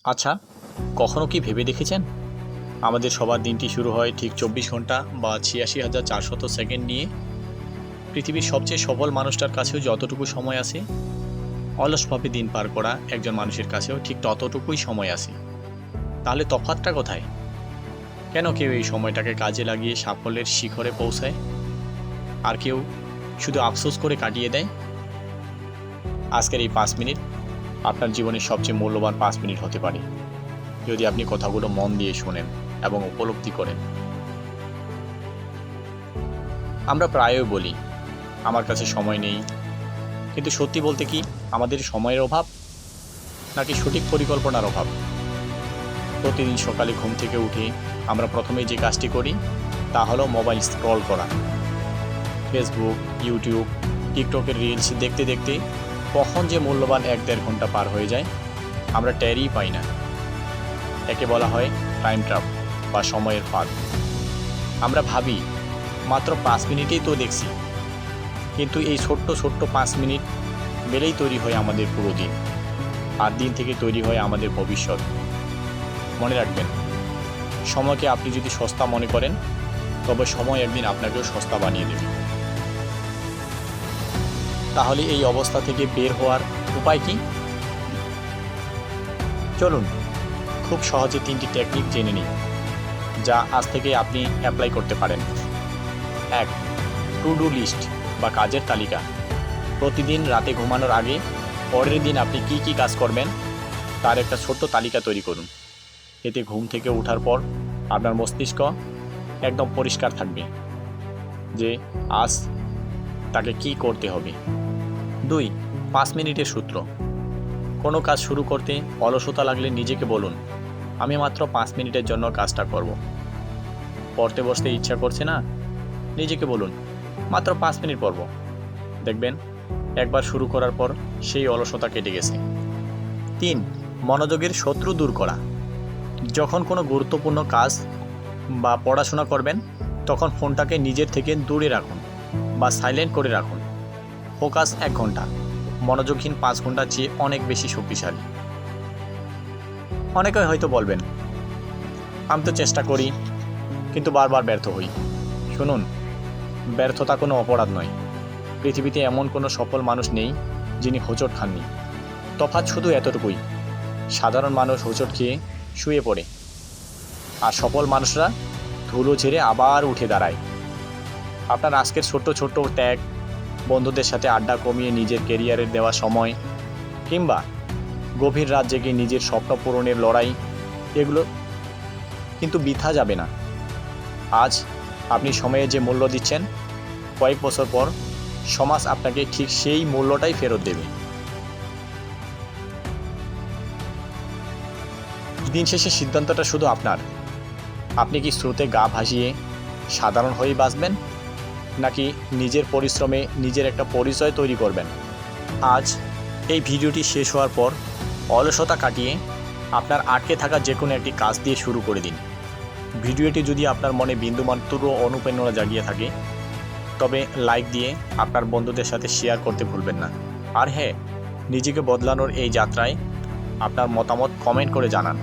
আচ্ছা, কখনো কি ভেবে দেখেছেন আমাদের সবার দিনটি শুরু হয় ঠিক 24 ঘন্টা বা ৮৬,৪০০ সেকেন্ড নিয়ে? পৃথিবীর সবচেয়ে সফল মানুষটার কাছেও যতটুকু সময় আছে, অলসভাবে দিন পার করা একজন মানুষের কাছেও ঠিক ততটুকুই সময় আছে। তাহলে তফাৎটা কোথায়? কেন কেউ এই সময়টাকে কাজে লাগিয়ে সাফল্যের শিখরে পৌঁছায়, আর কেউ শুধু আফসোস করে কাটিয়ে দেয়? আজকের এই 5 মিনিট আপনার জীবনের সবচেয়ে মূল্যবান 5 মিনিট হতে পারে, যদি আপনি কথাগুলো মন দিয়ে শোনেন এবং উপলব্ধি করেন। আমরা প্রায়ই বলি, আমার কাছে সময় নেই, কিন্তু সত্যি বলতে কি আমাদের সময়ের অভাব, নাকি সঠিক পরিকল্পনার অভাব? প্রতিদিন সকালে ঘুম থেকে উঠে আমরা প্রথমেই যে কাজটি করি তা হলো মোবাইল স্ক্রল করা। ফেসবুক, ইউটিউব, টিকটকের রিলস দেখতে দেখতে কখন যে মূল্যবান 1-1.5 ঘন্টা পার হয়ে যায় আমরা টেরই পাই না। একে বলা হয় টাইম ট্র্যাপ বা সময়ের ফাঁদ। আমরা ভাবি মাত্র 5 মিনিটেই তো দেখছি, কিন্তু এই ছোট্ট ছোট্ট 5 মিনিট মেলেই তৈরি হয় আমাদের পুরো দিন, আর দিন থেকে তৈরি হয় আমাদের ভবিষ্যৎ। মনে রাখবেন, সময়কে আপনি যদি সস্তা মনে করেন, তবে সময় একদিন আপনাকেও সস্তা বানিয়ে দেবে। তাহলে এই অবস্থা থেকে বের হওয়ার উপায় কি? চলুন খুব সহজে 3টি টেকনিক জেনে নিই, যা আজ থেকে আপনি অ্যাপ্লাই করতে পারেন। 1. টু ডু লিস্ট বা কাজের তালিকা। প্রতিদিন রাতে ঘুমানোর আগে পরের দিন আপনি কি কি কাজ করবেন তার একটা ছোট্ট তালিকা তৈরি করুন। এতে ঘুম থেকে ওঠার পর আপনার মস্তিষ্ক একদম পরিষ্কার থাকবে যে আজ তাকে কি করতে হবে। 2. 5 মিনিটের সূত্র। কোনো কাজ শুরু করতে অলসতা লাগলে নিজেকে বলুন, আমি মাত্র 5 মিনিটের জন্য কাজটা করব। পড়তে বসতে ইচ্ছা করছে না, নিজেকে বলুন, মাত্র 5 মিনিট পড়ব। দেখবেন একবার শুরু করার পর সেই অলসতা কেটে গেছে। 3. মনোযোগের শত্রু দূর করা। যখন কোনো গুরুত্বপূর্ণ কাজ বা পড়াশোনা করবেন, তখন ফোনটাকে নিজের থেকে দূরে রাখুন বা সাইলেন্ট করে রাখুন। ফোকাস 1 ঘন্টা, মনোযোগহীন 5 ঘন্টার চেয়ে অনেক বেশি শক্তিশালী। অনেকে হয়তো বলবেন, আমি তো চেষ্টা করি কিন্তু বারবার ব্যর্থ হই। শুনুন, ব্যর্থতা কোনো অপরাধ নয়। পৃথিবীতে এমন কোনো সফল মানুষ নেই যিনি হোঁচট খাননি। তফাৎ শুধু এতটুকুই, সাধারণ মানুষ হোঁচট খেয়ে শুয়ে পড়ে, আর সফল মানুষরা ধুলো ঝেড়ে আবার উঠে দাঁড়ায়। আপনার আজকের ছোট্ট ছোট্ট ত্যাগ, বন্ধুদের সাথে আড্ডা কমিয়ে নিজের কেরিয়ারের দেওয়া সময়, কিংবা গভীর রাত জেগে নিজের স্বপ্ন পূরণের লড়াই, এগুলো কিন্তু বৃথা যাবে না। আজ আপনি সময়ে যে মূল্য দিচ্ছেন, কয়েক বছর পর সমাজ আপনাকে ঠিক সেই মূল্যটাই ফেরত দেবে। দিন শেষে সিদ্ধান্তটা শুধু আপনার। আপনি কি স্রোতে গা ভাসিয়ে সাধারণ হয়েই বাঁচবেন, নাকি নিজের পরিশ্রমে নিজের একটা পরিচয় তৈরি করবেন? আজ এই ভিডিওটি শেষ হওয়ার পর অলসতা কাটিয়ে আপনার আটকে থাকা যে কোনো একটি কাজ দিয়ে শুরু করে দিন। ভিডিওটি যদি আপনার মনে বিন্দুমাত্র অনুপ্রেরণা জাগিয়ে থাকে, তবে লাইক দিয়ে আপনার বন্ধুদের সাথে শেয়ার করতে ভুলবেন না। আর হ্যাঁ, নিজেকে বদলানোর এই যাত্রায় আপনার মতামত কমেন্ট করে জানান।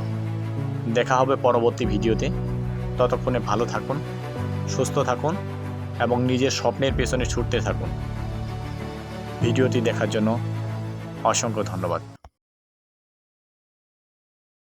দেখা হবে পরবর্তী ভিডিওতে। ততক্ষণে ভালো থাকুন, সুস্থ থাকুন এবং নিজের স্বপ্নের পেছনে ছুটতে থাকুন। ভিডিওটি দেখার জন্য অসংখ্য ধন্যবাদ।